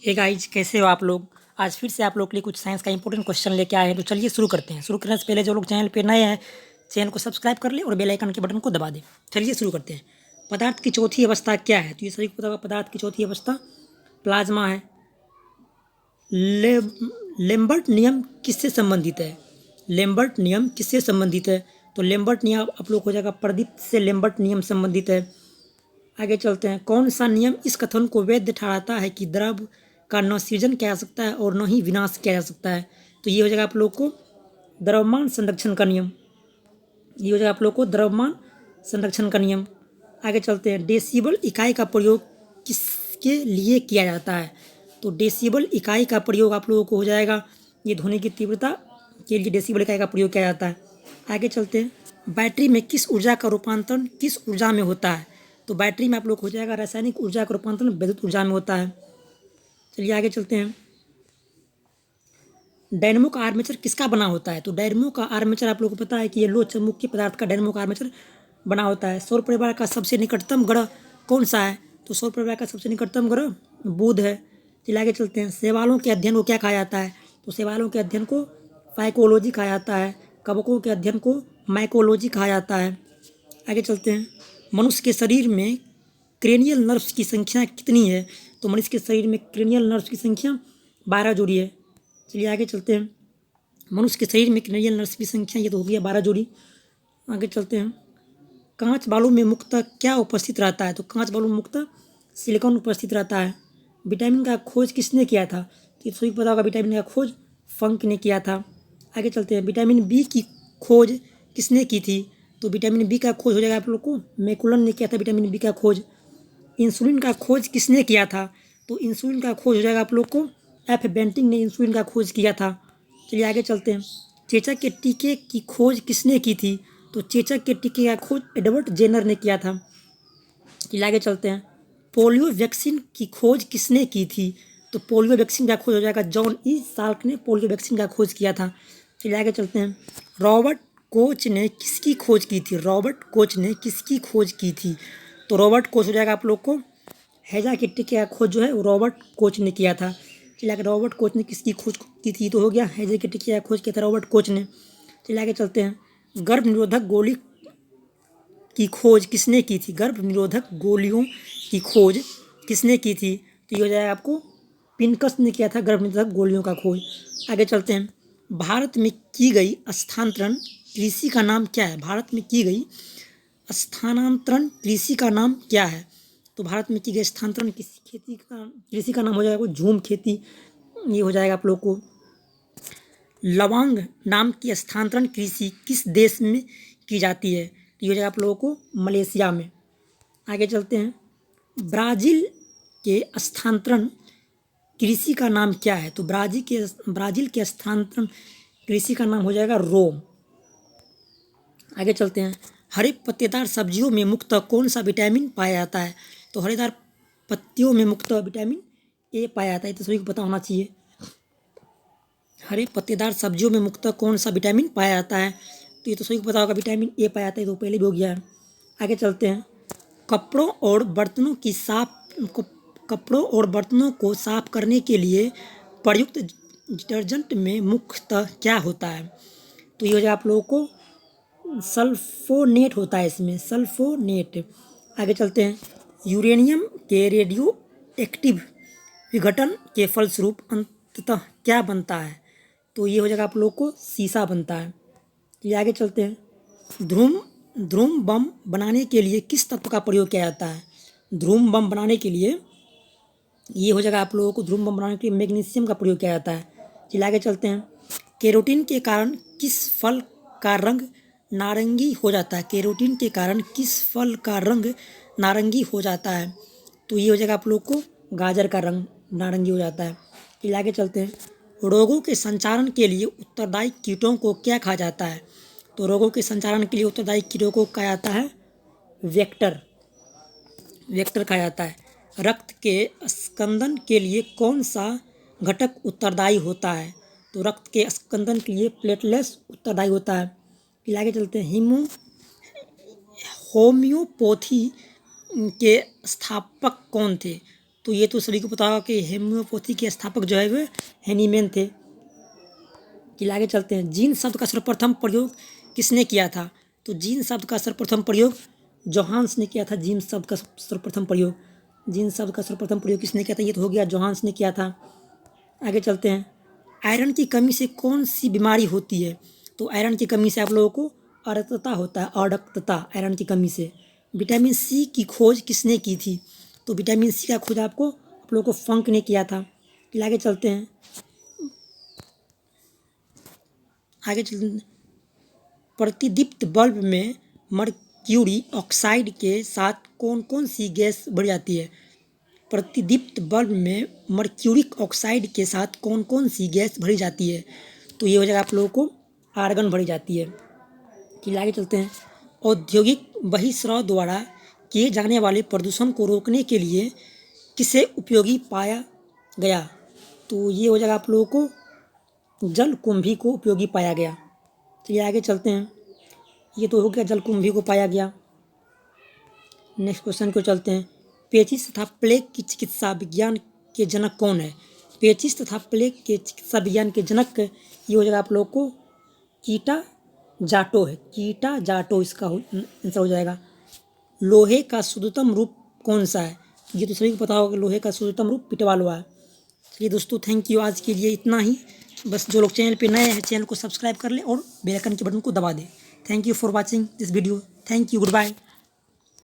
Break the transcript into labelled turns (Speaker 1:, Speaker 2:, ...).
Speaker 1: Hey guys, कैसे हो आप लोग। आज फिर से आप लोग के लिए कुछ साइंस का इंपॉर्टेंट क्वेश्चन लेके आए हैं। तो चलिए शुरू करते हैं। शुरू करने से पहले जो लोग चैनल पे नए हैं, चैनल को सब्सक्राइब कर ले और बेल आइकन के बटन को दबा दें। चलिए शुरू करते हैं। पदार्थ की चौथी अवस्था क्या है? तो ये सभी को पता होगा, पदार्थ की चौथी अवस्था प्लाज्मा है। लेम्बर्ट नियम किससे संबंधित है? लेम्बर्ट नियम किससे संबंधित है? तो लेम्बर्ट नियम आप लोग हो जाएगा प्रदीप्त से लेम्बर्ट नियम संबंधित है। आगे चलते हैं। कौन सा नियम इस कथन को वैध ठहराता है कि द्रव का न सृजन किया जा सकता है और न ही विनाश किया जा सकता है? तो ये हो जाएगा आप लोग को द्रव्यमान संरक्षण का नियम। ये हो जाएगा आप लोग को द्रव्यमान संरक्षण का नियम। आगे चलते हैं। डेसिबल इकाई का प्रयोग किसके लिए किया जाता है? तो डेसिबल इकाई का प्रयोग आप लोगों को हो जाएगा ये ध्वनि की तीव्रता के लिए डेसिबल इकाई का प्रयोग किया जाता है। आगे चलते हैं। बैटरी में किस ऊर्जा का रूपांतरण किस ऊर्जा में होता है? तो बैटरी में आप लोग हो जाएगा रासायनिक ऊर्जा का रूपांतरण विद्युत ऊर्जा में होता है। चलिए आगे चलते हैं। डायनमो का आर्मेचर किसका बना होता है? तो डायनमो का आर्मेचर आप लोगों को पता है कि ये लोह चुंबकीय पदार्थ का डायनमो का आर्मेचर बना होता है। सौर परिवार का सबसे निकटतम ग्रह कौन सा है? तो सौर परिवार का सबसे निकटतम ग्रह बुध है। चलिए आगे चलते हैं। शैवालों के अध्ययन को क्या कहा जाता है? तो शैवालों के अध्ययन को फाइकोलॉजी कहा जाता है। कवकों के अध्ययन को माइकोलॉजी कहा जाता है। आगे चलते हैं। मनुष्य के शरीर में क्रेनियल नर्व्स की संख्या कितनी है? तो मनुष्य के शरीर में क्रेनियल नर्व्स की संख्या 12 जोड़ी है। चलिए आगे चलते हैं। मनुष्य के शरीर में क्रेनियल नर्व्स की संख्या ये तो हो गया 12 जोड़ी। आगे चलते हैं। कांच बालू में मुख्यतः क्या उपस्थित रहता है? तो कांच बालू में मुख्यतः सिलिकॉन उपस्थित रहता है। विटामिन का खोज किसने किया था? तो सभी को पता होगा विटामिन का खोज फंक ने किया था। आगे चलते हैं। विटामिन बी की खोज किसने की थी? तो विटामिन बी का खोज हो जाएगा आप लोग को मैकुलन ने किया था विटामिन बी का खोज। इंसुलिन का खोज किसने किया था? तो इंसुलिन का खोज हो जाएगा आप लोग को एफ बेंटिंग ने इंसुलिन का खोज किया था। चलिए आगे चलते हैं। चेचक के टीके की खोज किसने की थी? तो चेचक के टीके का खोज एडवर्ड जेनर ने किया था। चलिए आगे चलते हैं। पोलियो वैक्सीन की खोज किसने की थी? तो पोलियो वैक्सीन का खोज हो जाएगा जॉन ई साल्क ने पोलियो वैक्सीन का खोज किया था। चलिए आगे चलते हैं। रॉबर्ट कोच ने किसकी खोज की थी? रॉबर्ट कोच ने किसकी खोज की थी? तो रॉबर्ट कोच हो जाएगा आप लोग को हैजा के टीके का खोज जो है वो रॉबर्ट कोच ने किया था। चलिए आगे। रॉबर्ट कोच ने किसकी खोज की थी? तो हो गया हैजा के टीके का खोज किया था रॉबर्ट कोच ने। चलिए आगे चलते हैं। गर्भ निरोधक गोली की खोज किसने की थी? गर्भ निरोधक गोलियों की खोज किसने की थी? तो ये हो जाएगा आपको पिनकस ने किया था गर्भ निरोधक गोलियों का खोज। आगे चलते हैं। भारत में की गई स्थानांतरण कृषि का नाम क्या है? भारत में की गई स्थानांतरण कृषि का नाम क्या है? तो भारत में की गई स्थानांतरण कृषि का नाम हो जाएगा झूम खेती। ये हो जाएगा आप लोग को। लवांग नाम की स्थानांतरण कृषि किस देश में की जाती है? ये हो जाएगा आप लोगों को मलेशिया में। आगे चलते हैं। ब्राज़ील के स्थानांतरण कृषि का नाम क्या है? तो ब्राज़ील के स्थानांतरण कृषि का नाम हो जाएगा रोम। आगे चलते हैं। हरे पत्तेदार सब्जियों में मुख्यतः कौन सा विटामिन पाया जाता है? तो हरेदार पत्तियों में मुख्यतः विटामिन ए पाया जाता है। तो सभी को पता होना चाहिए। हरे पत्तेदार सब्जियों में मुख्यतः कौन सा विटामिन पाया जाता है? तो ये तो सभी को पता होगा विटामिन ए पाया जाता है, तो पहले भी हो गया है। आगे चलते हैं। कपड़ों और बर्तनों को साफ करने के लिए प्रयुक्त डिटर्जेंट में मुख्यतः क्या होता है? तो ये हो जाएगा आप लोगों को सल्फोनेट होता है, इसमें सल्फोनेट। आगे चलते हैं। यूरेनियम के रेडियो एक्टिव विघटन के फलस्वरूप अंततः क्या बनता है? तो ये हो जाएगा आप लोग को शीशा बनता है। ये आगे चलते हैं। ध्रुव बम बनाने के लिए किस तत्व का प्रयोग किया जाता है? ध्रुव बम बनाने के लिए ये हो जाएगा आप लोगों को ध्रुव बम बनाने के लिए मैग्नीशियम का प्रयोग किया जाता है। चलिए आगे चलते हैं। केरोटीन के कारण किस फल का रंग नारंगी हो जाता है? केरोटीन के कारण किस फल का रंग नारंगी हो जाता है? तो ये हो जाएगा आप लोग को गाजर का रंग नारंगी हो जाता है। चलिए आगे चलते हैं। रोगों के संचारण के लिए उत्तरदायी कीटों को क्या कहा जाता है? तो रोगों के संचारण के लिए उत्तरदायी कीटों को कहा जाता है वेक्टर कहा जाता है। रक्त के स्कंदन के लिए कौन सा घटक उत्तरदायी होता है? तो रक्त के स्कंदन के लिए प्लेटलेट्स उत्तरदायी होता है। फिर आगे चलते हैं। होम्योपैथी के स्थापक कौन थे? तो ये तो सभी को पता होगा कि होम्योपैथी के स्थापक जो है वो हैनीमैन थे। कि आगे चलते हैं। जीन शब्द का सर्वप्रथम प्रयोग किसने किया था? तो जीन शब्द का सर्वप्रथम प्रयोग जोहान्स ने किया था। जीन शब्द का सर्वप्रथम प्रयोग किसने किया था? ये तो हो गया, जोहान्स ने किया था। आगे चलते हैं। आयरन की कमी से कौन सी बीमारी होती है? तो आयरन की कमी से आप लोगों को अरक्तता होता है, अरक्तता आयरन की कमी से। विटामिन सी की खोज किसने की थी? तो विटामिन सी का खोज आप लोगों को फंक ने किया था। आगे चलते हैं। प्रतिदीप्त बल्ब में मर्क्यूरी ऑक्साइड के साथ कौन कौन सी गैस भरी जाती है? प्रतिदीप्त बल्ब में मर्क्यूरिक ऑक्साइड के साथ कौन कौन सी गैस भरी जाती है? तो ये हो जाएगा आप लोगों को आर्गन भरी जाती है। कि आगे चलते हैं। औद्योगिक बहिस्राव द्वारा किए जाने वाले प्रदूषण को रोकने के लिए किसे उपयोगी पाया गया? तो ये हो जाएगा आप लोगों को जलकुंभी को उपयोगी पाया गया। चलिए आगे चलते हैं। ये तो हो गया, जलकुंभी को पाया गया। नेक्स्ट क्वेश्चन को चलते हैं। पेचिश तथा प्लेग की चिकित्सा विज्ञान के जनक कौन है? पेचिश तथा प्लेग के चिकित्सा विज्ञान के जनक ये हो जाएगा आप लोग को कीटा जाटो है। कीटा जाटो इसका आंसर हो जाएगा। लोहे का शुद्धतम रूप कौन सा है? ये तो सभी को पता होगा कि लोहे का शुद्धतम रूप पिटवालुआ है। चलिए दोस्तों, थैंक यू। आज के लिए इतना ही। बस जो लोग चैनल पे नए हैं, चैनल को सब्सक्राइब कर लें और बेल आइकन के बटन को दबा दें। Thank you for watching this video. Thank you, good bye.